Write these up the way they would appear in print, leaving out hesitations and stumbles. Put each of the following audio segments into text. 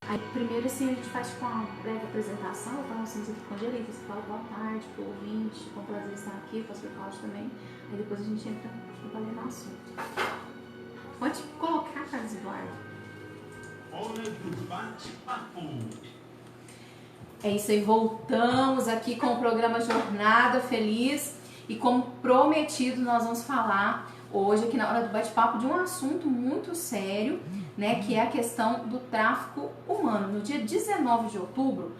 Aí primeiro assim a gente faz tipo uma breve apresentação, eu falo assim, aqui com a Angelita, você fala boa tarde pro ouvinte, com prazer estar aqui, o pastor Cláudio também. Aí depois a gente entra no assunto. Pode colocar, Carlos Eduardo. Hora do bate-papo. É isso aí, voltamos aqui com o programa Jornada Feliz e como prometido nós vamos falar hoje aqui na hora do bate-papo de um assunto muito sério, né, que é a questão do tráfico humano. No dia 19 de outubro,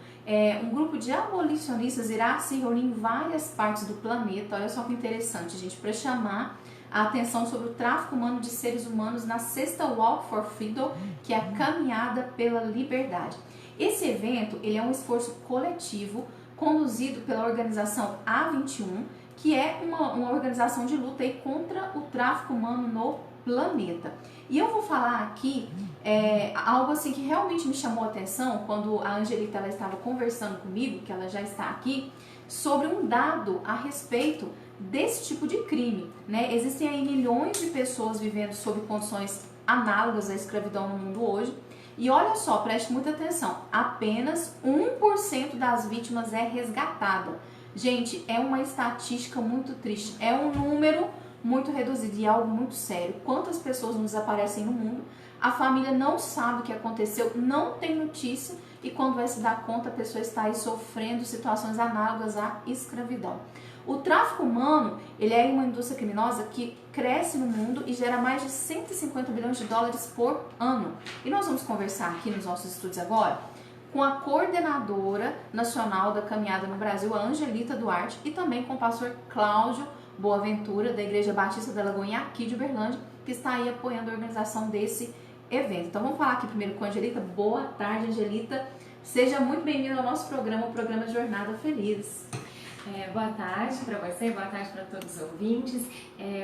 um grupo de abolicionistas irá se reunir em várias partes do planeta, olha só que interessante, gente, para chamar a atenção sobre o tráfico humano de seres humanos na sexta Walk for Freedom, que é a caminhada pela liberdade. Esse evento ele é um esforço coletivo conduzido pela organização A21, que é uma organização de luta aí contra o tráfico humano no planeta. E eu vou falar aqui algo assim que realmente me chamou a atenção quando a Angelita ela estava conversando comigo, que ela já está aqui, sobre um dado a respeito desse tipo de crime, né? Existem aí milhões de pessoas vivendo sob condições análogas à escravidão no mundo hoje. E olha só, preste muita atenção, apenas 1% das vítimas é resgatada. Gente, é uma estatística muito triste, é um número muito reduzido e algo muito sério. Quantas pessoas não desaparecem no mundo, a família não sabe o que aconteceu, não tem notícia e quando vai se dar conta a pessoa está aí sofrendo situações análogas à escravidão. O tráfico humano, ele é uma indústria criminosa que cresce no mundo e gera mais de 150 bilhões de dólares por ano. E nós vamos conversar aqui nos nossos estudos agora com a coordenadora nacional da caminhada no Brasil, a Angelita Duarte, e também com o pastor Cláudio Boaventura, da Igreja Batista da Lagoinha, aqui de Uberlândia, que está aí apoiando a organização desse evento. Então vamos falar aqui primeiro com a Angelita. Boa tarde, Angelita. Seja muito bem-vinda ao nosso programa, o programa Jornada Feliz. Boa tarde para você, boa tarde para todos os ouvintes.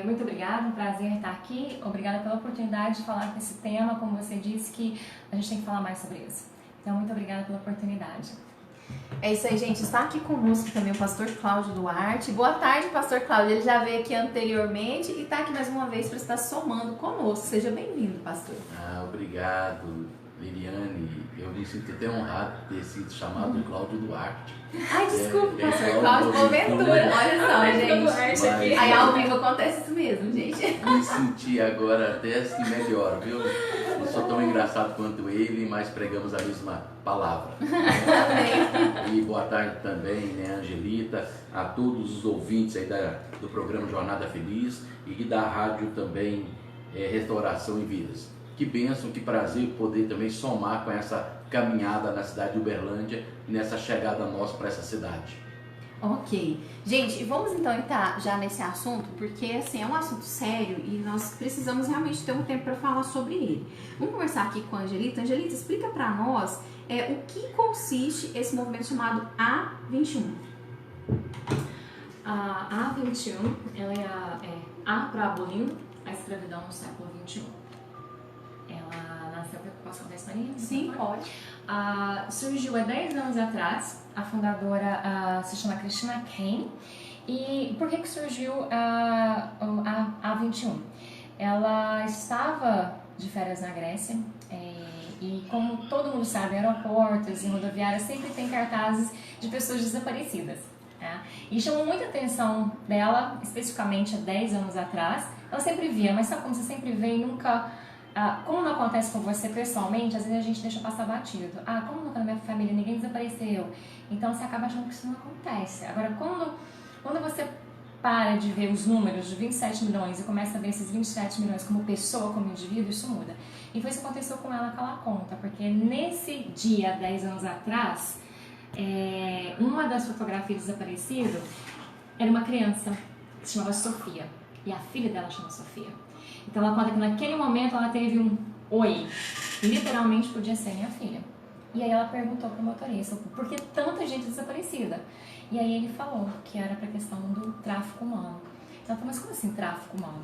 Muito obrigada, um prazer estar aqui. Obrigada pela oportunidade de falar desse tema, como você disse, que a gente tem que falar mais sobre isso. Então, muito obrigada pela oportunidade. É isso aí, gente. Está aqui conosco também o pastor Cláudio Duarte. Boa tarde, pastor Cláudio. Ele já veio aqui anteriormente e está aqui mais uma vez para estar somando conosco. Seja bem-vindo, pastor. Obrigado, Liliane. Eu me sinto até honrado de ter sido chamado de Cláudio Duarte. Ai, desculpa, pastor Cláudio Boaventura. Olha só, gente. Aí ao vivo acontece isso mesmo, gente. Me senti agora até assim melhor, viu? Não sou tão engraçado quanto ele, mas pregamos a mesma palavra. E boa tarde também, né, Angelita, a todos os ouvintes aí do programa Jornada Feliz e da rádio também Restauração em Vidas. Que bênção, que prazer poder também somar com essa caminhada na cidade de Uberlândia e nessa chegada nossa para essa cidade. Ok. Gente, vamos então entrar já nesse assunto, porque assim, é um assunto sério e nós precisamos realmente ter um tempo para falar sobre ele. Vamos conversar aqui com a Angelita. Angelita, explica para nós o que consiste esse movimento chamado A21. A A21, ela é A para abolindo a escravidão no século XXI. Ela nasceu, posso contar a historinha? Sim, pode. Surgiu há 10 anos atrás, a fundadora se chama Christina Caine. E por que surgiu a A21? Ela estava de férias na Grécia e como todo mundo sabe, aeroportos e rodoviárias sempre tem cartazes de pessoas desaparecidas. E chamou muita atenção dela, especificamente há 10 anos atrás. Ela sempre via, mas sabe como você sempre vê e nunca... como não acontece com você pessoalmente, às vezes a gente deixa passar batido. Como nunca na minha família ninguém desapareceu? Então você acaba achando que isso não acontece. Agora, quando você para de ver os números de 27 milhões e começa a ver esses 27 milhões como pessoa, como indivíduo, isso muda. E foi isso que aconteceu com ela que ela conta, porque nesse dia, 10 anos atrás, uma das fotografias desaparecidas era uma criança que se chamava Sofia, e a filha dela chama Sofia. Então ela conta que naquele momento ela teve um oi, literalmente podia ser minha filha. E aí ela perguntou pro motorista, por que tanta gente desaparecida? E aí ele falou que era pra questão do tráfico humano. Ela falou, mas como assim tráfico humano?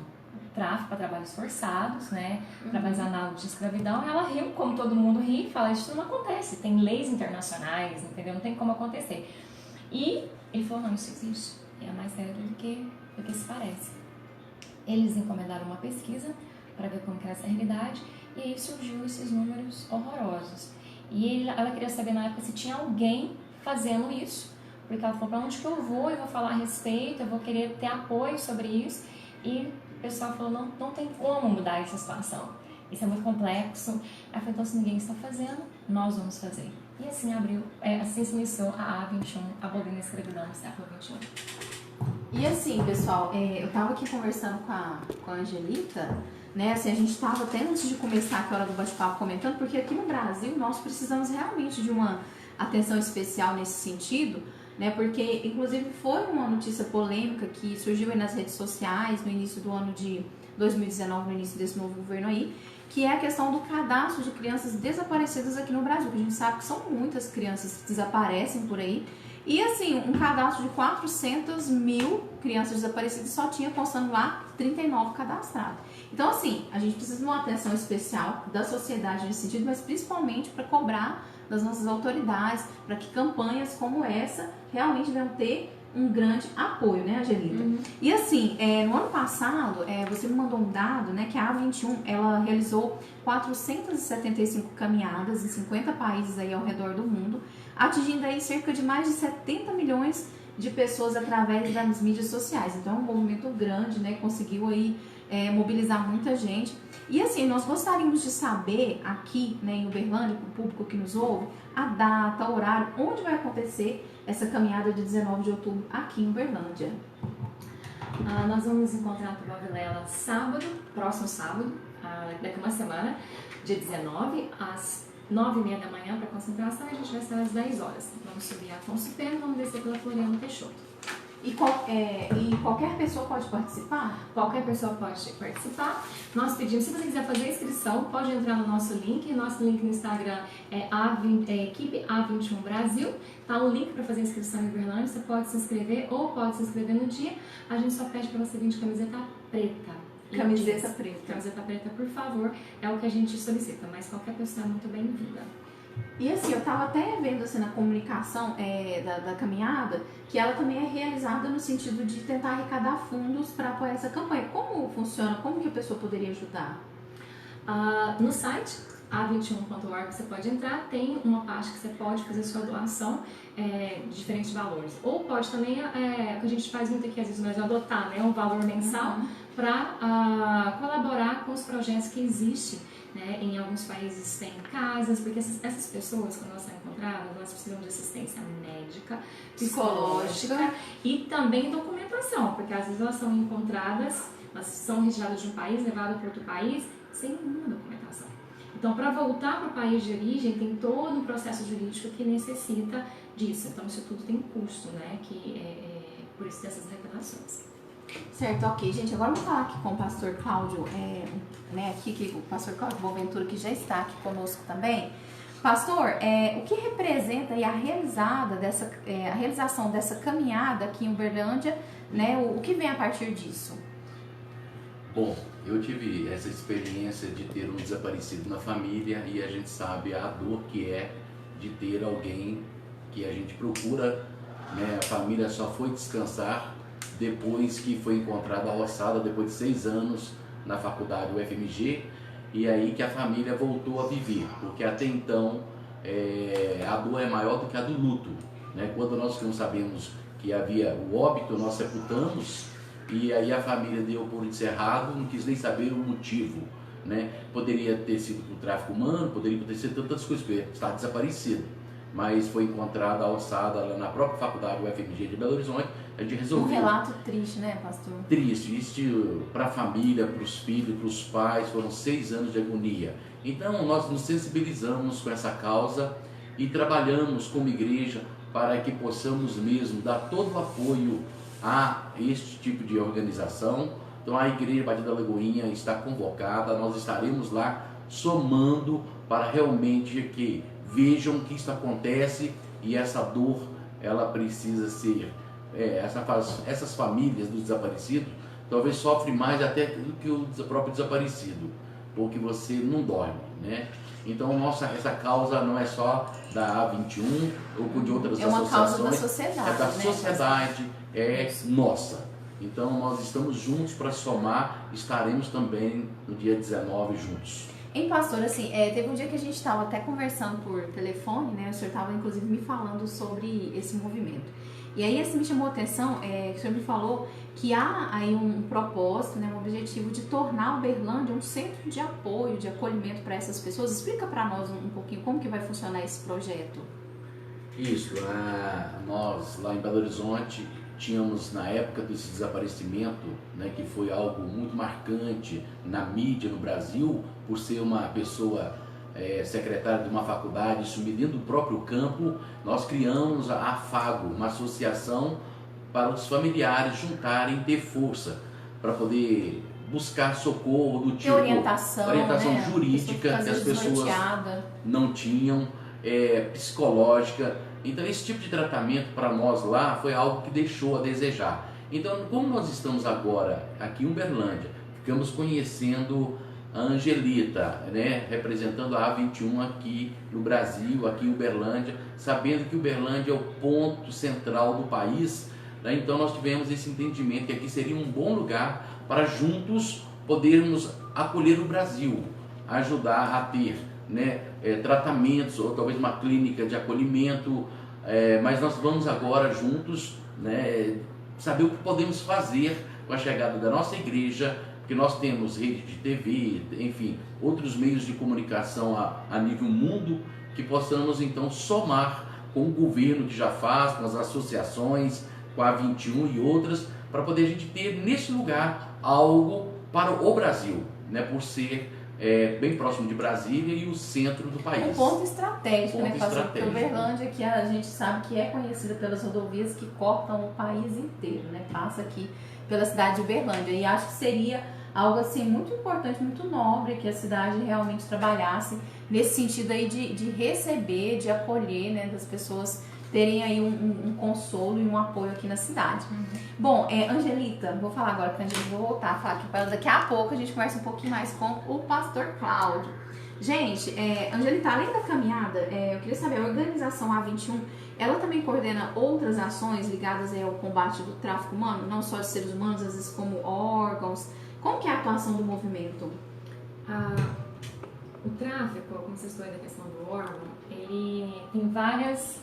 Tráfico para trabalhos forçados, né? Trabalhos análogos de escravidão. E ela riu, como todo mundo ri, e fala, isso não acontece, tem leis internacionais, entendeu? Não tem como acontecer. E ele falou, não, isso existe, é mais sério do que se parece. Eles encomendaram uma pesquisa para ver como que era essa realidade e aí surgiu esses números horrorosos. E ela queria saber na época se tinha alguém fazendo isso, porque ela falou, para onde que eu vou falar a respeito, eu vou querer ter apoio sobre isso. E o pessoal falou, não tem como mudar essa situação, isso é muito complexo. Ela falou, então se ninguém está fazendo, nós vamos fazer. E assim assim se iniciou a A21, abolindo a escravidão no século XXI. E assim, pessoal, eu tava aqui conversando com a Angelita, né, assim, a gente tava até antes de começar aqui a hora do bate-papo comentando, porque aqui no Brasil nós precisamos realmente de uma atenção especial nesse sentido, né, porque inclusive foi uma notícia polêmica que surgiu aí nas redes sociais no início do ano de 2019, no início desse novo governo aí, que é a questão do cadastro de crianças desaparecidas aqui no Brasil, que a gente sabe que são muitas crianças que desaparecem por aí. E assim, um cadastro de 400 mil crianças desaparecidas só tinha constando lá 39 cadastrados. Então assim, a gente precisa de uma atenção especial da sociedade nesse sentido, mas principalmente para cobrar das nossas autoridades, para que campanhas como essa realmente venham ter um grande apoio, né, Angelita? Uhum. E assim, no ano passado, você me mandou um dado, né, que a A21, ela realizou 475 caminhadas em 50 países aí ao redor do mundo, atingindo aí cerca de mais de 70 milhões de pessoas através das mídias sociais. Então é um movimento grande, né, conseguiu aí mobilizar muita gente. E assim, nós gostaríamos de saber aqui, né, em Uberlândia, para o público que nos ouve, a data, o horário, onde vai acontecer essa caminhada de 19 de outubro aqui em Uberlândia. Nós vamos encontrar a Tuba Vilela sábado, próximo sábado, daqui a uma semana, dia 19, às 9h30 da manhã para concentração, e a gente vai estar às 10 horas. Vamos subir a Afonso Pena e vamos descer pela Floriano Peixoto. E qualquer pessoa pode participar? Qualquer pessoa pode participar. Nós pedimos, se você quiser fazer a inscrição, pode entrar no nosso link. Nosso link no Instagram é equipe A21 Brasil. Tá um link para fazer a inscrição em Uberlândia. Você pode se inscrever ou pode se inscrever no dia. A gente só pede para você vir de camiseta preta. Camiseta preta. Camiseta preta, por favor, é o que a gente solicita, mas qualquer pessoa é muito bem-vinda. E assim, eu estava até vendo assim, na comunicação da caminhada, que ela também é realizada no sentido de tentar arrecadar fundos para apoiar essa campanha. Como funciona? Como que a pessoa poderia ajudar? No site a21.org você pode entrar, tem uma parte que você pode fazer sua doação de diferentes valores. Ou pode também, que a gente faz muito aqui, às vezes nós adotar, né, um valor mensal para colaborar com os projetos que existem. Né? Em alguns países tem casas, porque essas pessoas, quando elas são encontradas, elas precisam de assistência médica, psicológica e também documentação, porque às vezes elas são encontradas, elas são retiradas de um país, levadas para outro país, sem nenhuma documentação. Então, para voltar para o país de origem, tem todo um processo jurídico que necessita disso. Então, isso tudo tem custo, né? Por isso dessas arrecadações. Certo, ok. Gente, agora vamos falar aqui com o pastor Cláudio, o pastor Cláudio Boaventura, que já está aqui conosco também. Pastor, o que representa aí a realização dessa caminhada aqui em Uberlândia, né? O que vem a partir disso? Bom, eu tive essa experiência de ter um desaparecido na família e a gente sabe a dor que é de ter alguém que a gente procura, né? A família só foi descansar depois que foi encontrada a ossada, depois de 6 anos na faculdade UFMG, e aí que a família voltou a viver, porque até então a dor é maior do que a do luto, né? Quando nós não sabemos que havia o óbito, nós sepultamos, e aí a família deu por encerrado, não quis nem saber o motivo, né? Poderia ter sido por tráfico humano, poderia ter sido tantas coisas, porque está desaparecido, mas foi encontrada a ossada lá na própria faculdade UFMG de Belo Horizonte. A gente resolveu. Um relato triste, né, pastor? Triste para a família, para os filhos, para os pais, foram 6 anos de agonia. Então nós nos sensibilizamos com essa causa e trabalhamos como igreja para que possamos mesmo dar todo o apoio a este tipo de organização. Então a Igreja Batista da Lagoinha está convocada, nós estaremos lá somando para realmente que vejam que isso acontece e essa dor, ela precisa ser... essas famílias dos desaparecidos talvez sofrem mais até do que o próprio desaparecido, porque você não dorme, né? Então essa causa não é só da A21 ou de outras associações, uma causa da sociedade, é da né? sociedade, é nossa. Então nós estamos juntos para somar, estaremos também no dia 19 juntos. Hein, pastor, assim, teve um dia que a gente estava até conversando por telefone, né? O senhor estava, inclusive, me falando sobre esse movimento. E aí, assim, me chamou a atenção, que o senhor me falou que há aí um propósito, né, um objetivo de tornar Uberlândia um centro de apoio, de acolhimento para essas pessoas. Explica para nós um pouquinho como que vai funcionar esse projeto. Isso, nós lá em Belo Horizonte tínhamos, na época desse desaparecimento, né, que foi algo muito marcante na mídia no Brasil, por ser uma pessoa secretária de uma faculdade, sumir dentro do próprio campo, nós criamos a AFAGO, uma associação para os familiares juntarem, ter força para poder buscar socorro do tipo orientação né? Jurídica que as pessoas não tinham, psicológica. Então esse tipo de tratamento para nós lá foi algo que deixou a desejar. Então, como nós estamos agora aqui em Uberlândia, ficamos conhecendo a Angelita, né, representando a A21 aqui no Brasil, aqui em Uberlândia, sabendo que Uberlândia é o ponto central do país, né, então nós tivemos esse entendimento que aqui seria um bom lugar para juntos podermos acolher o Brasil, ajudar a ter, né, tratamentos ou talvez uma clínica de acolhimento, mas nós vamos agora juntos, né, saber o que podemos fazer com a chegada da nossa igreja, porque nós temos rede de TV, enfim, outros meios de comunicação a nível mundo, que possamos então somar com o governo que já faz, com as associações, com a A21 e outras, para poder a gente ter nesse lugar algo para o Brasil, né, por ser bem próximo de Brasília e o centro do país. Um ponto estratégico, né, porque Uberlândia, que a gente sabe que é conhecida pelas rodovias que cortam o país inteiro, né, passa aqui pela cidade de Uberlândia, e acho que seria algo assim muito importante, muito nobre, que a cidade realmente trabalhasse nesse sentido aí de receber, de acolher, né, das pessoas terem aí um consolo e um apoio aqui na cidade. Bom, Angelita, vou falar agora com a Angelita, vou voltar a falar aqui para ela. Daqui a pouco a gente conversa um pouquinho mais com o pastor Cláudio. Gente, Angelita, além da caminhada, eu queria saber, a organização A21, ela também coordena outras ações ligadas ao combate do tráfico humano, não só de seres humanos, às vezes como órgãos. Como que é a atuação do movimento? O tráfico, como vocês estão aí da questão do órgão, ele tem várias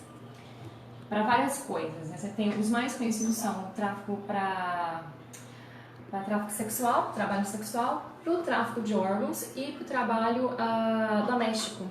coisas, né? Você tem, os mais conhecidos são o tráfico para tráfico sexual, trabalho sexual, para o tráfico de órgãos e para o trabalho doméstico.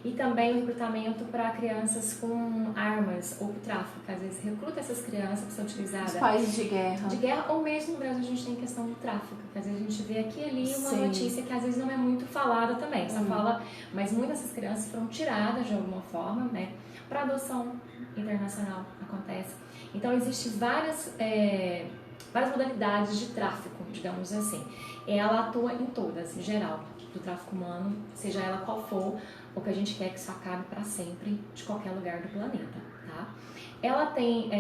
E também o recrutamento para crianças com armas ou para o tráfico, que às vezes recruta essas crianças para ser utilizadas. Os países de guerra. De guerra, ou mesmo no Brasil a gente tem questão do tráfico, que às vezes a gente vê aqui e ali uma Sim. notícia que às vezes não é muito falada também, só fala, mas muitas dessas crianças foram tiradas de alguma forma, né, para adoção internacional acontece. Então existem várias modalidades de tráfico, digamos assim. Ela atua em todas, em geral, do tráfico humano, seja ela qual for, o que a gente quer que isso acabe para sempre, de qualquer lugar do planeta, tá? Ela tem,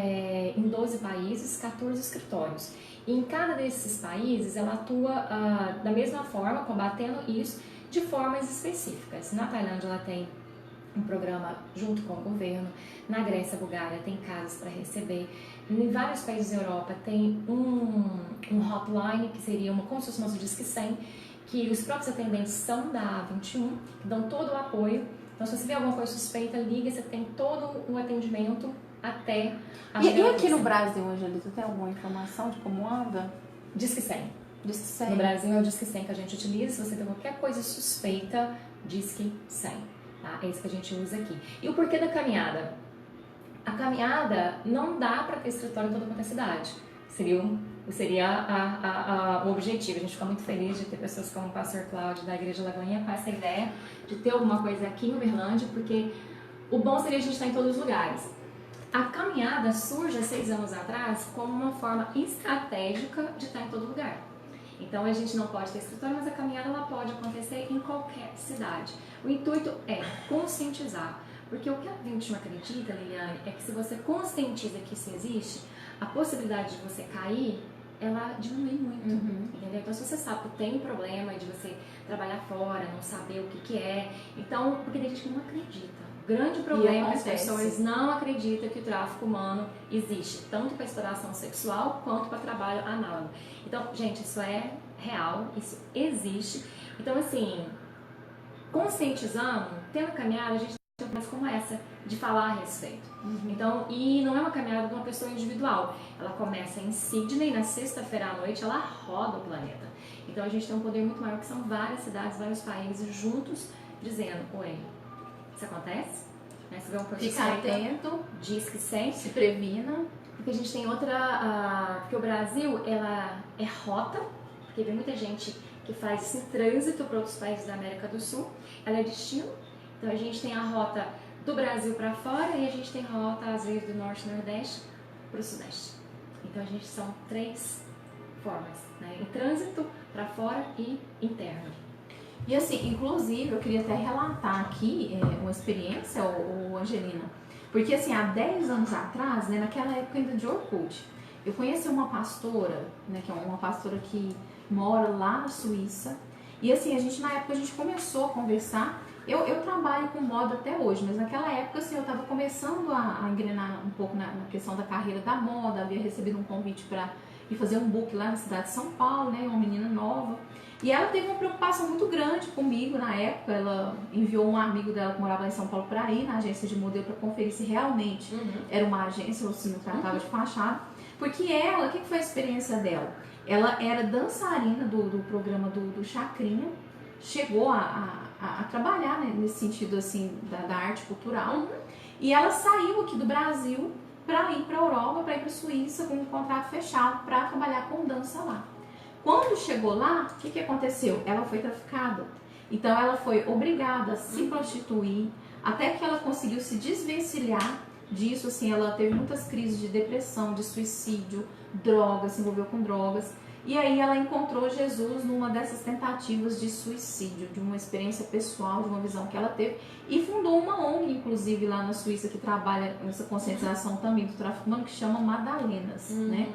em 12 países, 14 escritórios. E em cada desses países, ela atua da mesma forma, combatendo isso, de formas específicas. Na Tailândia, ela tem um programa junto com o governo. Na Grécia, Bulgária, tem casas para receber. Em vários países da Europa, tem um hotline, que seria como se fosse nosso Disque 100, que os próprios atendentes são da A21, que dão todo o apoio. Então, se você vê alguma coisa suspeita, liga, você tem todo o atendimento até a E aqui no Brasil, Angelita, tem alguma informação de como anda? Disque 100. Disque 100. No Brasil é o Disque 100 que a gente utiliza. Se você tem qualquer coisa suspeita, Disque 100. Tá? É isso que a gente usa aqui. E o porquê da caminhada? A caminhada não dá para ter escritório em toda qualquer cidade. Seria o objetivo. A gente fica muito feliz de ter pessoas como o pastor Cláudio da Igreja Lagoinha com essa ideia de ter alguma coisa aqui em Uberlândia, porque o bom seria a gente estar em todos os lugares. A caminhada surge há 6 anos atrás como uma forma estratégica de estar em todo lugar. Então a gente não pode ter escritório, mas a caminhada ela pode acontecer em qualquer cidade. O intuito é conscientizar, porque o que a A21 acredita, Liliane, é que se você conscientiza que isso existe, a possibilidade de você cair, ela diminui muito, entendeu? Então, se você sabe que tem problema de você trabalhar fora, não saber o que é, então, porque tem gente que não acredita. O grande problema é que as pessoas não acreditam que o tráfico humano existe, tanto para exploração sexual quanto para trabalho análogo. Então, gente, isso é real, isso existe. Então, assim, conscientizando, tendo caminhada, a gente tem coisas como essa de falar a respeito. Então, e não é uma caminhada de uma pessoa individual. Ela começa em Sydney, na sexta-feira à noite, ela roda o planeta. Então a gente tem um poder muito maior, que são várias cidades, vários países juntos, dizendo, oi, isso acontece? Né? Você vê um Fica atento, diz que sempre, se previna. porque a gente tem outra, porque o Brasil, ela é rota, porque vem muita gente que faz esse trânsito para outros países da América do Sul, ela é destino, então a gente tem a rota do Brasil para fora e a gente tem rota, às vezes, do Norte e Nordeste para o Sudeste. Então a gente são 3 formas, né? Em trânsito, para fora e interno. E assim, inclusive, eu queria até relatar aqui uma experiência, Angelina, porque assim, há 10 anos atrás, né, naquela época ainda de Orkut, eu conheci uma pastora, né, que é uma pastora que mora lá na Suíça, e assim, na época a gente começou a conversar. Eu trabalho com moda até hoje, mas naquela época assim, eu estava começando a engrenar um pouco na questão da carreira da moda, havia recebido um convite para ir fazer um book lá na cidade de São Paulo, né, uma menina nova. E ela teve uma preocupação muito grande comigo na época. Ela enviou um amigo dela que morava lá em São Paulo para ir na agência de modelo para conferir se realmente era uma agência ou se não tratava de fachada. Porque ela, o que foi a experiência dela? Ela era dançarina do programa do Chacrinha, chegou a trabalhar, né, nesse sentido assim da arte cultural. E ela saiu aqui do Brasil para ir para a Europa, para ir para a Suíça com um contrato fechado para trabalhar com dança lá. Quando chegou lá, o que aconteceu? Ela foi traficada. Então ela foi obrigada a se prostituir, até que ela conseguiu se desvencilhar disso. Assim, ela teve muitas crises de depressão, de suicídio, drogas, se envolveu com drogas. E aí ela encontrou Jesus numa dessas tentativas de suicídio, de uma experiência pessoal, de uma visão que ela teve. E fundou uma ONG, inclusive, lá na Suíça, que trabalha nessa conscientização também do tráfico humano, que chama Madalenas, né?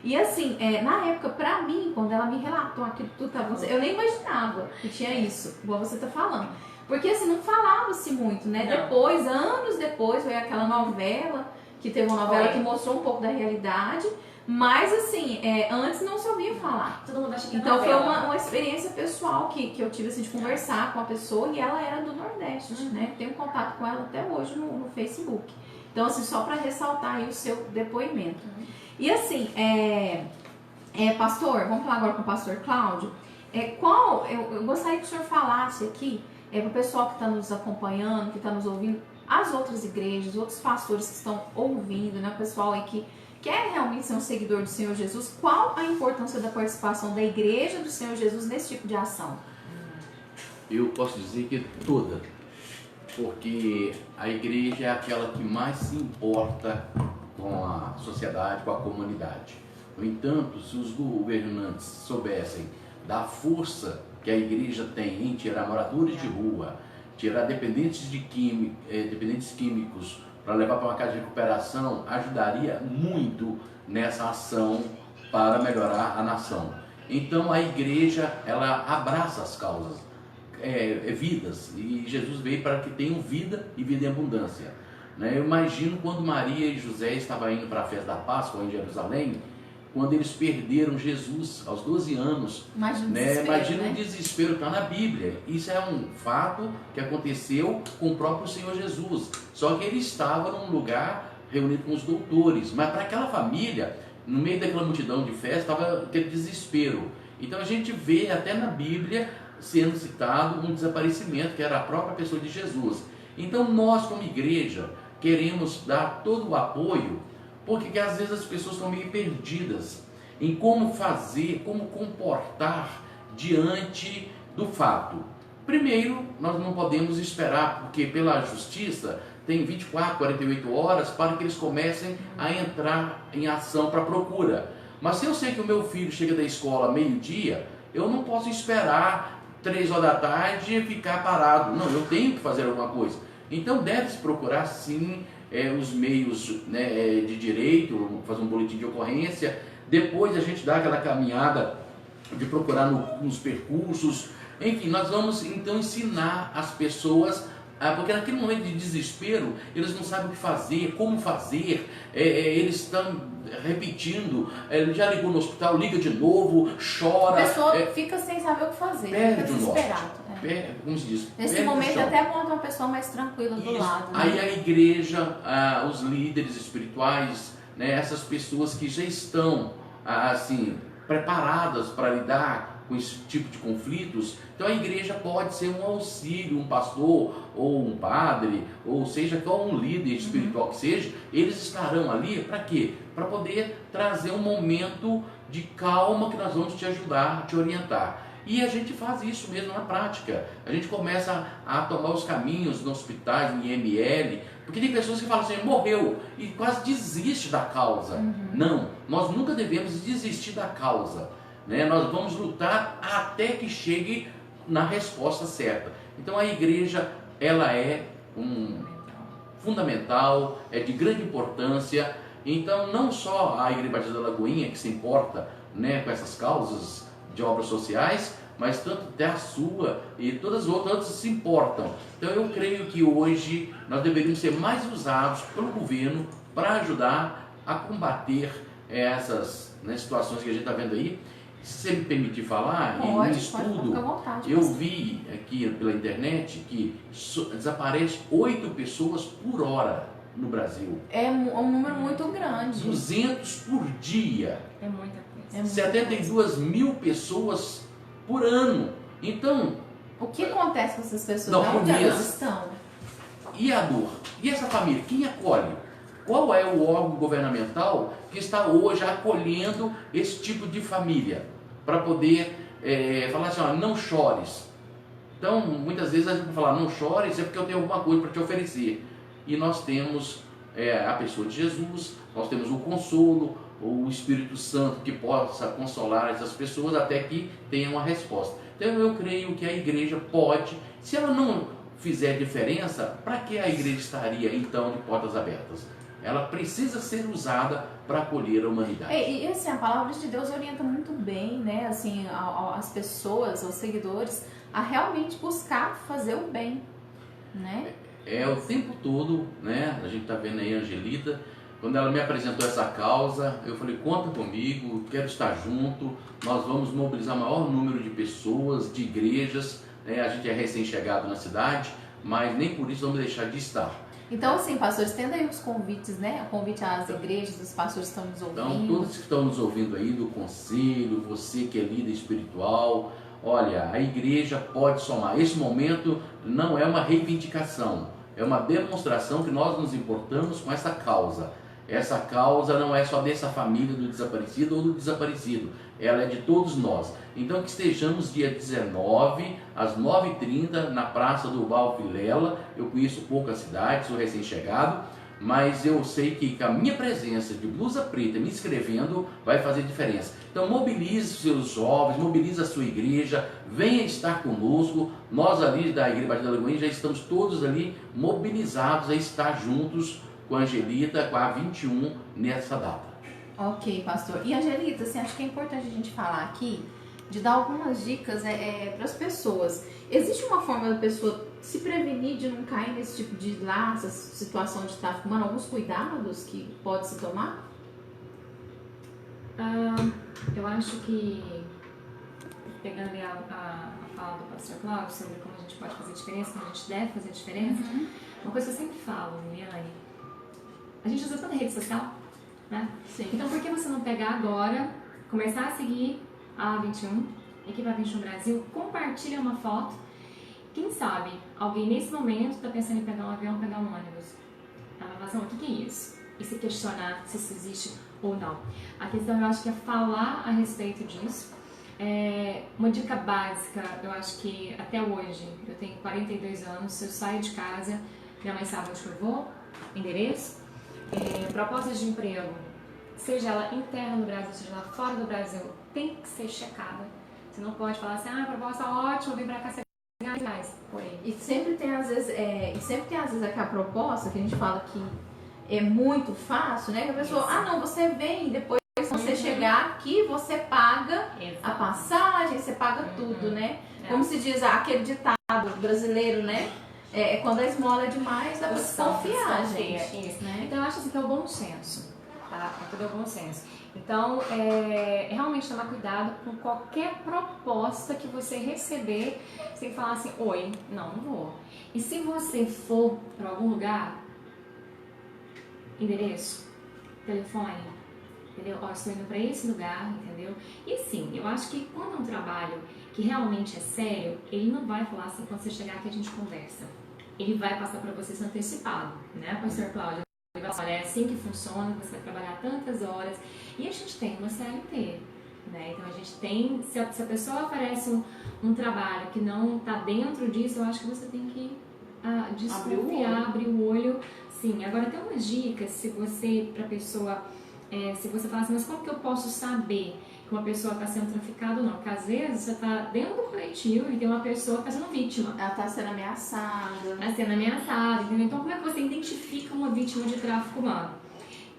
E assim, na época, pra mim, quando ela me relatou aquilo que tudo estava acontecendo, eu nem imaginava que tinha isso, igual você tá falando. Porque assim, não falava-se muito, né? Não. Depois, anos depois, veio aquela novela, que teve uma novela que mostrou um pouco da realidade, mas assim, antes não se ouvia falar. Todo mundo acha que então foi uma experiência pessoal que eu tive assim, de conversar com a pessoa, e ela era do Nordeste, né? Tenho contato com ela até hoje no Facebook. Então assim, só para ressaltar aí o seu depoimento. E assim, pastor, vamos falar agora com o pastor Cláudio. Eu gostaria que o senhor falasse aqui, para o pessoal que está nos acompanhando, que está nos ouvindo, as outras igrejas, outros pastores que estão ouvindo, né, o pessoal aí que quer realmente ser um seguidor do Senhor Jesus, qual a importância da participação da igreja do Senhor Jesus nesse tipo de ação? Eu posso dizer que toda, porque a igreja é aquela que mais se importa com a sociedade, com a comunidade. No entanto, se os governantes soubessem da força que a igreja tem em tirar moradores de rua, tirar dependentes químicos para levar para uma casa de recuperação, ajudaria muito nessa ação para melhorar a nação. Então a igreja, ela abraça as causas, vidas, e Jesus veio para que tenham vida e vida em abundância. Eu imagino quando Maria e José estavam indo para a festa da Páscoa em Jerusalém, quando eles perderam Jesus aos 12 anos. Imagina o desespero que está na Bíblia. Isso é um fato que aconteceu com o próprio Senhor Jesus. Só que ele estava num lugar reunido com os doutores. Mas para aquela família, no meio daquela multidão de festa, estava aquele desespero. Então a gente vê até na Bíblia sendo citado um desaparecimento, que era a própria pessoa de Jesus. Então nós, como igreja, queremos dar todo o apoio, porque às vezes as pessoas estão meio perdidas em como fazer, como comportar diante do fato. Primeiro, nós não podemos esperar, porque pela justiça tem 24, 48 horas para que eles comecem a entrar em ação para procura. Mas se eu sei que o meu filho chega da escola meio-dia, eu não posso esperar 3 horas da tarde e ficar parado. Não, eu tenho que fazer alguma coisa. Então deve-se procurar sim os meios, né, de direito, fazer um boletim de ocorrência. Depois a gente dá aquela caminhada de procurar nos percursos. Enfim, nós vamos então ensinar as pessoas, porque naquele momento de desespero eles não sabem o que fazer, como fazer, eles estão repetindo, já ligou no hospital, liga de novo, chora. A pessoa fica sem saber o que fazer, fica desesperado. como se diz? Nesse momento até monta uma pessoa mais tranquila do lado. Né? Aí a igreja, os líderes espirituais, né, essas pessoas que já estão assim preparadas para lidar com esse tipo de conflitos, então a igreja pode ser um auxílio, um pastor ou um padre, ou seja, qual um líder espiritual que seja, eles estarão ali para quê? Para poder trazer um momento de calma que nós vamos te ajudar, te orientar. E a gente faz isso mesmo na prática. A gente começa a tomar os caminhos nos hospitais, em IML, porque tem pessoas que falam assim, morreu, e quase desiste da causa. Não, nós nunca devemos desistir da causa. Né? Nós vamos lutar até que chegue na resposta certa. Então a igreja, ela é fundamental, é de grande importância. Então não só a Igreja Batista da Lagoinha que se importa, né, com essas causas de obras sociais, mas tanto até a sua e todas as outras se importam. Então eu creio que hoje nós deveríamos ser mais usados pelo governo para ajudar a combater essas, né, situações que a gente está vendo aí. Se você me permitir falar, em um estudo, eu vi aqui pela internet que desaparece 8 pessoas por hora no Brasil. É um número muito grande. 200 por dia. É muita coisa. 72 mil pessoas por ano. Então, o que acontece com essas pessoas? Não, onde elas estão? E a dor? E essa família? Quem acolhe? Qual é o órgão governamental que está hoje acolhendo esse tipo de família? Para poder falar assim, ó, não chores. Então, muitas vezes a gente vai falar, não chores, é porque eu tenho alguma coisa para te oferecer. E nós temos a pessoa de Jesus, nós temos o consolo, o Espírito Santo que possa consolar essas pessoas até que tenha uma resposta. Então eu creio que a igreja pode, se ela não fizer diferença, para que a igreja estaria então de portas abertas? Ela precisa ser usada para acolher a humanidade. E assim, a palavra de Deus orienta muito bem, né, assim, as pessoas, os seguidores, a realmente buscar fazer o bem, né? O tempo todo, né, a gente está vendo aí a Angelita, quando ela me apresentou essa causa, eu falei, conta comigo, quero estar junto, nós vamos mobilizar o maior número de pessoas, de igrejas, né, a gente é recém-chegado na cidade, mas nem por isso vamos deixar de estar. Então, assim, pastores, estenda aí os convites, né? O convite às igrejas, os pastores que estão nos ouvindo. Então, todos que estão nos ouvindo aí do conselho, você que é líder espiritual, olha, a igreja pode somar. Esse momento não é uma reivindicação, é uma demonstração que nós nos importamos com essa causa. Essa causa não é só dessa família do desaparecido ou do desaparecido, ela é de todos nós. Então que estejamos dia 19, às 9h30, na Praça do Val Vilela. Eu conheço pouco a cidade, sou recém-chegado, mas eu sei que com a minha presença de blusa preta, me inscrevendo, vai fazer diferença. Então mobilize os seus jovens, mobilize a sua igreja, venha estar conosco. Nós ali da Igreja Batista da Lagoinha já estamos todos ali mobilizados a estar juntos com a Angelita, com a 21, nessa data. Ok, pastor. E Angelita, assim, acho que é importante a gente falar aqui, de dar algumas dicas para as pessoas. Existe uma forma da pessoa se prevenir de não cair nesse tipo de laço, essa situação de tráfico humano, alguns cuidados que pode se tomar? Eu acho que, pegando a fala do pastor Cláudio sobre como a gente pode fazer diferença, como a gente deve fazer diferença, uma coisa que eu sempre falo, Eliane, a gente usa tanta rede social, né? Sim. Então por que você não pegar agora, começar a seguir a 21, Equipe A21 Brasil, compartilha uma foto, quem sabe alguém nesse momento está pensando em pegar um avião, pegar um ônibus. Ela vai falar, o que é isso? E se questionar se isso existe ou não. A questão eu acho que é falar a respeito disso. Uma dica básica, eu acho que até hoje, eu tenho 42 anos, se eu saio de casa, minha mãe sabe onde eu vou, endereço, propostas de emprego, seja ela interna no Brasil, seja ela fora do Brasil, tem que ser checada. Você não pode falar assim, proposta ótima, vem pra cá, você ganha reais por aí. E sempre tem às vezes aquela proposta que a gente fala que é muito fácil, né? Que a pessoa, não, você vem, depois você chegar aqui, você paga a passagem, você paga tudo, né? Como se diz aquele ditado brasileiro, né? Quando a esmola é demais, dá pra desconfiar, gente. Isso. Né? Então eu acho assim que é o bom senso. tá? Com todo o bom senso. Então, realmente tomar cuidado com qualquer proposta que você receber, sem falar assim, oi, não vou. E se você for para algum lugar, endereço, telefone, entendeu? Ó, estou indo para esse lugar, entendeu? E sim, eu acho que quando é um trabalho que realmente é sério, ele não vai falar assim, quando você chegar aqui a gente conversa. Ele vai passar para você antecipado, né, pastor Cláudio? Ele vai falar, olha, é assim que funciona, você vai trabalhar tantas horas. E a gente tem uma CLT, né? Então a gente tem, se a pessoa oferece um trabalho que não está dentro disso, eu acho que você tem que desconfiar, abrir o olho. Sim, agora tem umas dicas, se você, para a pessoa, se você falar assim, mas como que eu posso saber que uma pessoa está sendo traficada ou não? Porque às vezes você está dentro do coletivo e tem uma pessoa que está sendo vítima. Ela está sendo ameaçada. Está sendo ameaçada, entendeu? Então como é que você identifica uma vítima de tráfico humano?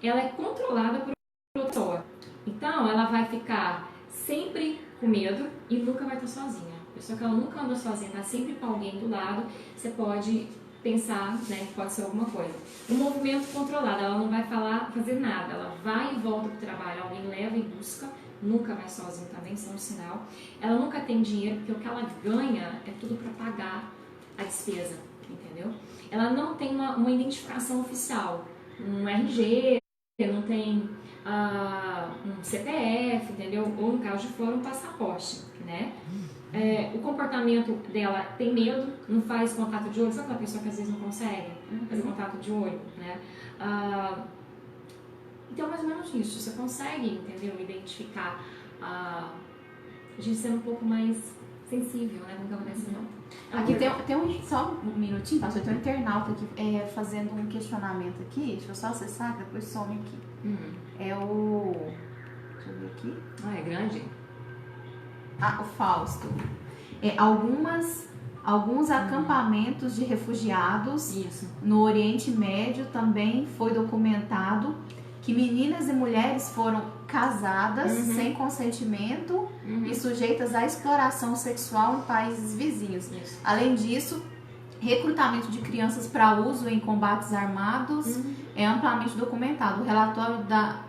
Ela é controlada por outra pessoa. Então ela vai ficar sempre com medo e nunca vai estar sozinha. A pessoa que ela nunca anda sozinha, está sempre com alguém do lado, você pode pensar, né, que pode ser alguma coisa. Um movimento controlado, ela não vai fazer nada, ela vai e volta para o trabalho, alguém leva e busca, nunca vai sozinho também, isso é um sinal. Ela nunca tem dinheiro, porque o que ela ganha é tudo para pagar a despesa, entendeu? Ela não tem uma identificação oficial, um RG, não tem um CPF, entendeu? Ou no caso de fora, um passaporte, né? O comportamento dela tem medo, não faz contato de olho, sabe aquela pessoa que às vezes não consegue fazer contato de olho, né? Então, mais ou menos isso, você consegue, entendeu, identificar a gente sendo um pouco mais sensível, né, com o que acontece não. Aqui tem só um minutinho, pastor, tem um internauta aqui fazendo um questionamento aqui, deixa eu só acessar, depois some aqui. É o... deixa eu ver aqui. É grande? O Fausto. Alguns acampamentos de refugiados no Oriente Médio também foi documentado que meninas e mulheres foram casadas sem consentimento e sujeitas à exploração sexual em países vizinhos. Além disso, recrutamento de crianças para uso em combates armados é amplamente documentado. O relatório da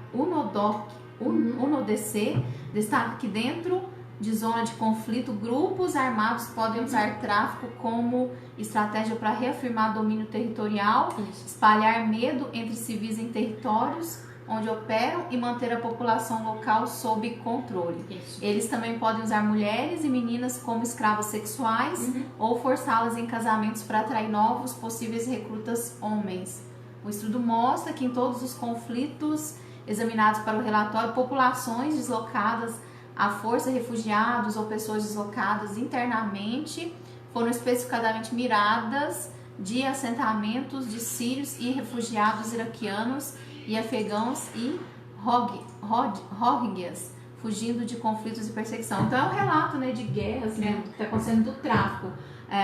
UNODC destaca que dentro de zona de conflito, grupos armados podem usar tráfico como estratégia para reafirmar domínio territorial, espalhar medo entre civis em territórios onde operam e manter a população local sob controle. Eles também podem usar mulheres e meninas como escravas sexuais ou forçá-las em casamentos para atrair novos possíveis recrutas homens. O estudo mostra que em todos os conflitos examinados para o relatório, populações deslocadas à força, refugiados ou pessoas deslocadas internamente foram especificadamente miradas de assentamentos de sírios e refugiados iraquianos e afegãos e rohingyas, fugindo de conflitos e perseguição. Então é um relato, né, de guerras, né, que está acontecendo do tráfico.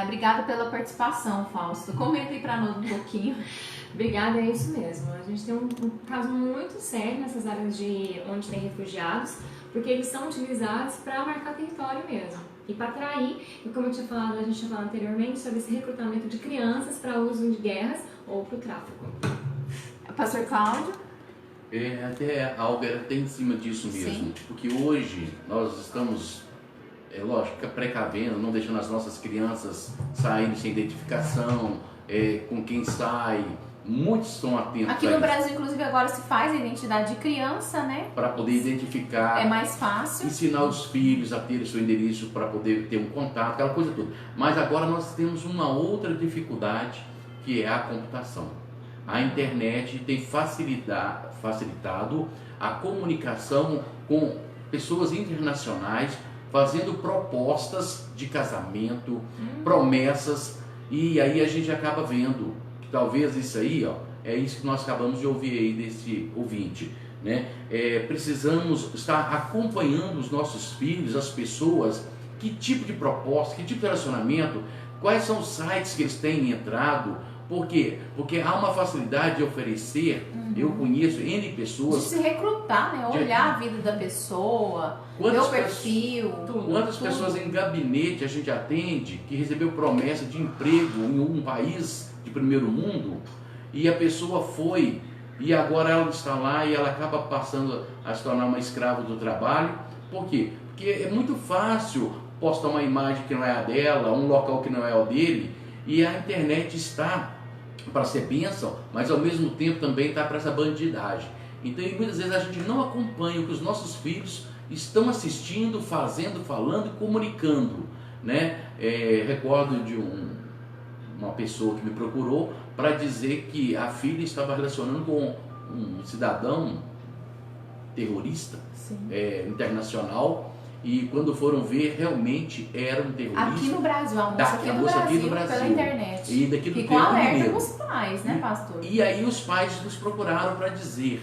Obrigada pela participação, Fausto. Comenta aí para nós um pouquinho. Obrigada, é isso mesmo. A gente tem um caso muito sério nessas áreas de onde tem refugiados, porque eles são utilizados para marcar território mesmo. E para atrair, e como a gente tinha falado anteriormente, sobre esse recrutamento de crianças para uso de guerras ou para o tráfico. Pastor Cláudio? Até a Albert tem em cima disso mesmo, porque hoje nós estamos, lógico, precavendo, não deixando as nossas crianças saírem sem identificação, com quem sai. Muitos estão atentos. Aqui no Brasil, inclusive, agora se faz a identidade de criança, né? Para poder identificar. É mais fácil. Ensinar os filhos a ter seu endereço para poder ter um contato, aquela coisa toda. Mas agora nós temos uma outra dificuldade, que é a computação. A internet tem facilitado a comunicação com pessoas internacionais, fazendo propostas de casamento, promessas, e aí a gente acaba vendo que talvez isso aí, é isso que nós acabamos de ouvir aí desse ouvinte, né? Precisamos estar acompanhando os nossos filhos, as pessoas, que tipo de proposta, que tipo de relacionamento, quais são os sites que eles têm entrado. Por quê? Porque há uma facilidade de oferecer, eu conheço N pessoas... De se recrutar, né? Olhar a vida da pessoa, ver o perfil... Quantas pessoas em gabinete a gente atende que recebeu promessa de emprego em um país de primeiro mundo e a pessoa foi e agora ela está lá e ela acaba passando a se tornar uma escrava do trabalho. Por quê? Porque é muito fácil postar uma imagem que não é a dela, um local que não é o dele, e a internet está para ser bênção, mas ao mesmo tempo também está para essa bandidagem. Então muitas vezes a gente não acompanha o que os nossos filhos estão assistindo, fazendo, falando e comunicando, né? Recordo de uma pessoa que me procurou para dizer que a filha estava relacionando com um cidadão terrorista internacional, e quando foram ver, realmente era um terrorista. Aqui no Brasil, a moça aqui do Brasil, pela internet. E daqui do ficou alerta com os pais, né, pastor? E aí os pais nos procuraram para dizer.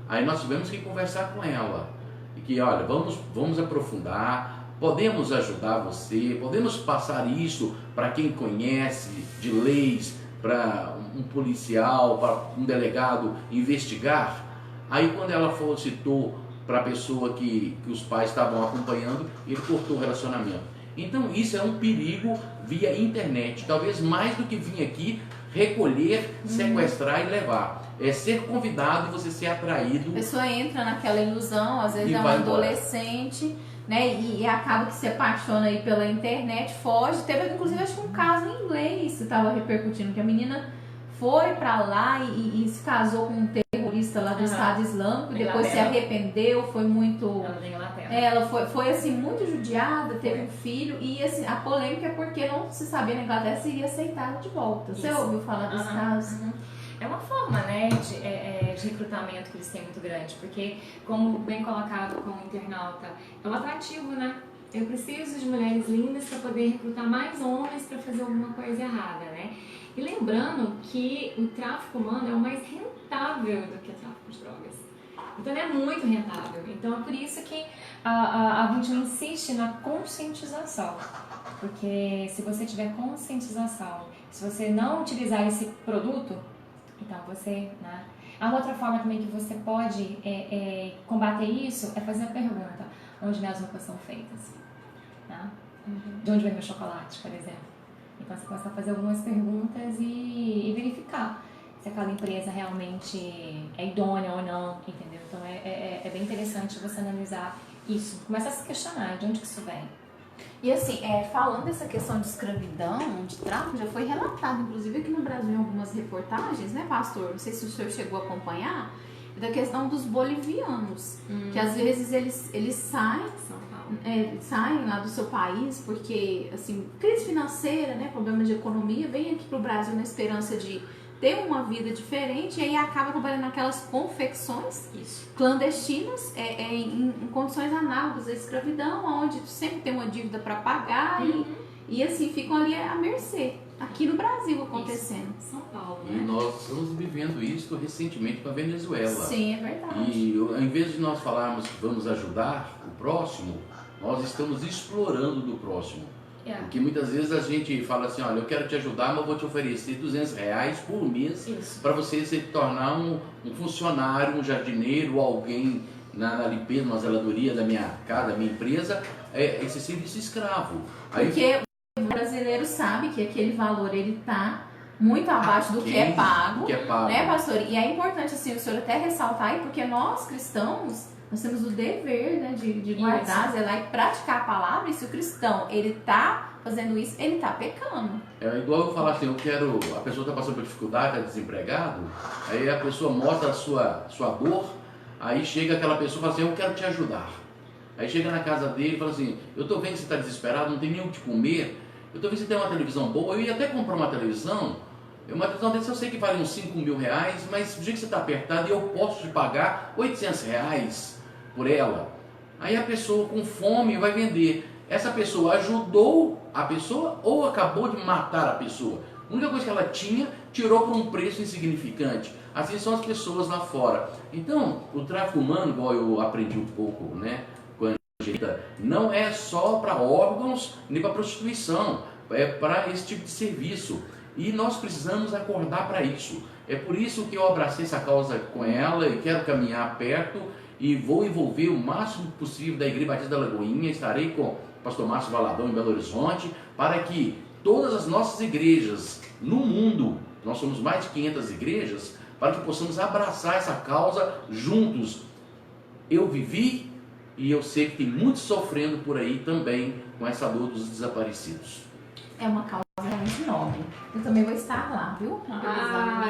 Aí nós tivemos que conversar com ela. E que, olha, vamos aprofundar, podemos ajudar você, podemos passar isso para quem conhece de leis, para um policial, para um delegado investigar. Aí quando ela citou para a pessoa que os pais estavam acompanhando, ele cortou o relacionamento. Então isso é um perigo via internet, talvez mais do que vir aqui recolher, sequestrar e levar. É ser convidado e você ser atraído. A pessoa entra naquela ilusão, às vezes é um adolescente, né, e acaba que se apaixona aí pela internet, foge. Teve inclusive acho que um caso em inglês que estava repercutindo, que a menina foi para lá e se casou com um terrorista lá do Estado Islâmico, e depois se arrependeu, foi muito... Ela foi assim, muito judiada, teve um filho, e assim, a polêmica é porque não se sabia na Inglaterra se iria aceitar de volta. Você ouviu falar desse caso? É uma forma, né, de recrutamento que eles têm muito grande, porque, como bem colocado como internauta, é um atrativo, né? Eu preciso de mulheres lindas para poder recrutar mais homens para fazer alguma coisa errada, né? E lembrando que o tráfico humano é o mais rentável do que o tráfico de drogas. Então, ele é muito rentável. Então, é por isso que a 21 insiste na conscientização. Porque se você tiver conscientização, se você não utilizar esse produto, então você... né? A outra forma também que você pode combater isso é fazer a pergunta: onde minhas roupas são feitas? Né? De onde vem meu chocolate, por exemplo? Então você começa a fazer algumas perguntas e verificar se aquela empresa realmente é idônea ou não, entendeu? Então é bem interessante você analisar isso. Começa a se questionar de onde que isso vem. E assim, falando dessa questão de escravidão, de tráfico, já foi relatado, inclusive aqui no Brasil, em algumas reportagens, né, pastor? Não sei se o senhor chegou a acompanhar, da questão dos bolivianos, que às vezes eles saem lá do seu país porque, assim, crise financeira, né, problema de economia, vem aqui pro Brasil na esperança de ter uma vida diferente, e aí acaba trabalhando naquelas confecções clandestinas, em condições análogas à escravidão, onde sempre tem uma dívida para pagar e assim ficam ali à mercê. Aqui no Brasil acontecendo. São Paulo, E né? nós estamos vivendo isso recentemente com a Venezuela. Sim, é verdade. E ao invés de nós falarmos que vamos ajudar o próximo, nós estamos explorando do próximo. Porque muitas vezes a gente fala assim: olha, eu quero te ajudar, mas eu vou te oferecer R$200 por mês para você se tornar um funcionário, um jardineiro, alguém na limpeza, na zeladoria da minha casa, da minha empresa. Esse serviço escravo. Porque o brasileiro sabe que aquele valor ele tá muito abaixo do que é pago, né, pastor? E é importante, assim, o senhor até ressaltar aí, porque nós cristãos, nós temos o dever, né, de guardar, zelar e praticar a palavra. E se o cristão, ele tá fazendo isso, ele tá pecando. É igual eu falar assim: a pessoa tá passando por dificuldade, tá desempregado, aí a pessoa mostra a sua dor, aí chega aquela pessoa e fala assim: eu quero te ajudar. Aí chega na casa dele e fala assim: eu tô vendo que você tá desesperado, não tem nem o que comer, eu tô vendo que você tem uma televisão boa, eu ia até comprar uma televisão dessa eu sei que vale uns R$5.000, mas do jeito que você tá apertado, eu posso te pagar R$800 por ela. Aí a pessoa com fome vai vender. Essa pessoa ajudou a pessoa ou acabou de matar a pessoa? A única coisa que ela tinha, tirou por um preço insignificante. Assim são as pessoas lá fora. Então, o tráfico humano, igual eu aprendi um pouco, né, com a Angelita, não é só para órgãos nem para prostituição, é para esse tipo de serviço. E nós precisamos acordar para isso. É por isso que eu abracei essa causa com ela e quero caminhar perto. E vou envolver o máximo possível da Igreja Batista da Lagoinha. Estarei com o pastor Márcio Valadão em Belo Horizonte, para que todas as nossas igrejas no mundo, nós somos mais de 500 igrejas, para que possamos abraçar essa causa juntos. Eu vivi e eu sei que tem muitos sofrendo por aí também com essa dor dos desaparecidos. É uma causa realmente nobre. Eu também vou estar lá, viu?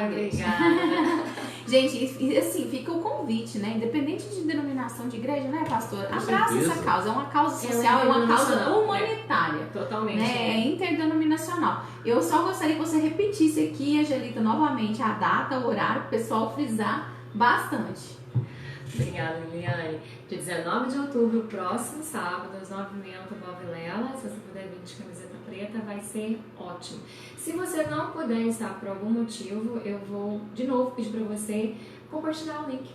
Obrigada. Gente, e assim, fica o convite, né? Independente de denominação de igreja, né, pastor? Com Abraça certeza. essa causa. É uma causa social, é uma causa humanitária. Totalmente. Né? É interdenominacional. Eu só gostaria que você repetisse aqui, Angelita, novamente a data, o horário, para o pessoal frisar bastante. Obrigada, Liliane. Dia 19 de outubro, próximo sábado, às 9h30 no Tubal Vilela. Se você puder vir de camiseta preta, vai ser ótimo. Se você não puder estar por algum motivo, eu vou de novo pedir para você compartilhar o link.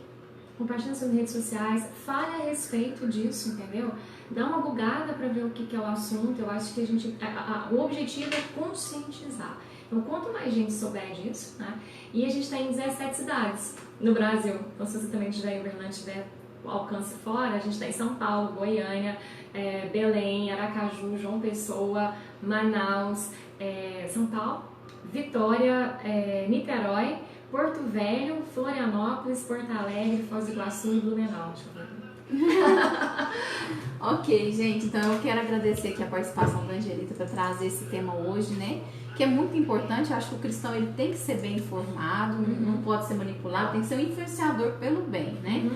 Compartilhe nas suas redes sociais, fale a respeito disso, entendeu? Dá uma bugada para ver o que é o assunto. Eu acho que o objetivo é conscientizar. Então, quanto mais gente souber disso, né? E a gente está em 17 cidades no Brasil. Então, se você também estiver em Uberlândia, tiver alcance fora, a gente está em São Paulo, Goiânia, Belém, Aracaju, João Pessoa, Manaus, São Paulo, Vitória, Niterói, Porto Velho, Florianópolis, Porto Alegre, Foz do Iguaçu e Blumenau. Deixa eu ver. Ok, gente, então eu quero agradecer aqui a participação da Angelita para trazer esse tema hoje, né? Que é muito importante. Eu acho que o cristão ele tem que ser bem informado, não pode ser manipulado, tem que ser um influenciador pelo bem, né?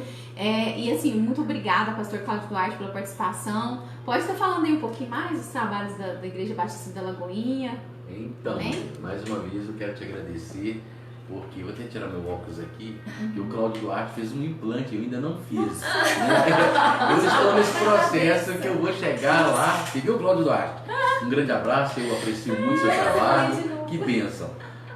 E assim, muito obrigada, pastor Cláudio Duarte, pela participação. Pode estar falando aí um pouquinho mais dos trabalhos da Igreja Batista da Lagoinha? Então, mais uma vez eu quero te agradecer, porque vou até tirar meu óculos aqui, que o Cláudio Duarte fez um implante, eu ainda não fiz. Eu estou nesse processo que eu vou chegar lá. Você viu, Cláudio Duarte? Um grande abraço, eu aprecio muito o seu trabalho, que bênção.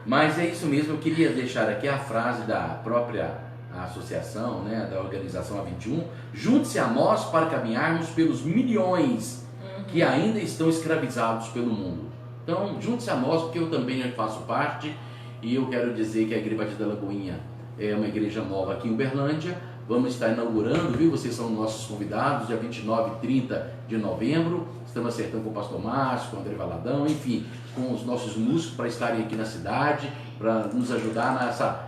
Mas é isso mesmo, eu queria deixar aqui a frase da própria associação, né, da organização A21, junte-se a nós para caminharmos pelos milhões que ainda estão escravizados pelo mundo. Então, junte-se a nós, porque eu também faço parte. E eu quero dizer que a Igreja Batista da Lagoinha é uma igreja nova aqui em Uberlândia. Vamos estar inaugurando, viu? Vocês são nossos convidados, dia 29 e 30 de novembro. Estamos acertando com o pastor Márcio, com o André Valadão, enfim, com os nossos músicos para estarem aqui na cidade, para nos ajudar nessa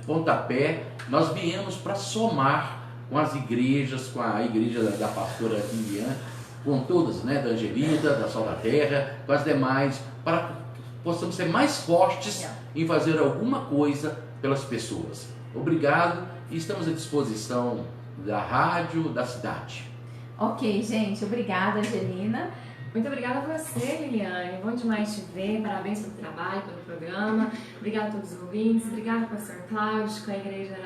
pontapé. Nós viemos para somar com as igrejas, com a igreja da pastora Liliane, com todas, né? Da Angelita, da Sol da Terra, com as demais, para que possamos ser mais fortes em fazer alguma coisa pelas pessoas. Obrigado e estamos à disposição da rádio da cidade. Ok, gente. Obrigada, Angelina. Muito obrigada a você, Liliane. Bom demais te ver. Parabéns pelo trabalho, pelo programa. Obrigada a todos os ouvintes. Obrigada, pastor Cláudio, com a igreja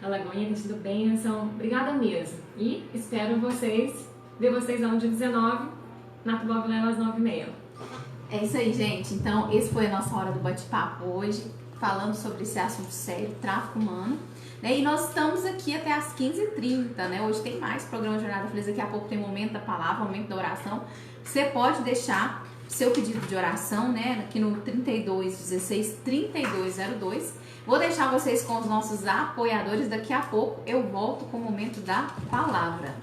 da Lagoinha. Tem sido bênção. Obrigada mesmo. E espero ver vocês no dia 19, na Tubal Vilela, às 9h30. É isso aí, gente. Então, esse foi a nossa hora do bate-papo hoje, falando sobre esse assunto sério, tráfico humano. Né? E nós estamos aqui até às 15h30, né? Hoje tem mais programa Jornada Feliz, daqui a pouco tem momento da palavra, momento da oração. Você pode deixar seu pedido de oração, né? Aqui no 3216-3202. Vou deixar vocês com os nossos apoiadores. Daqui a pouco eu volto com o momento da palavra.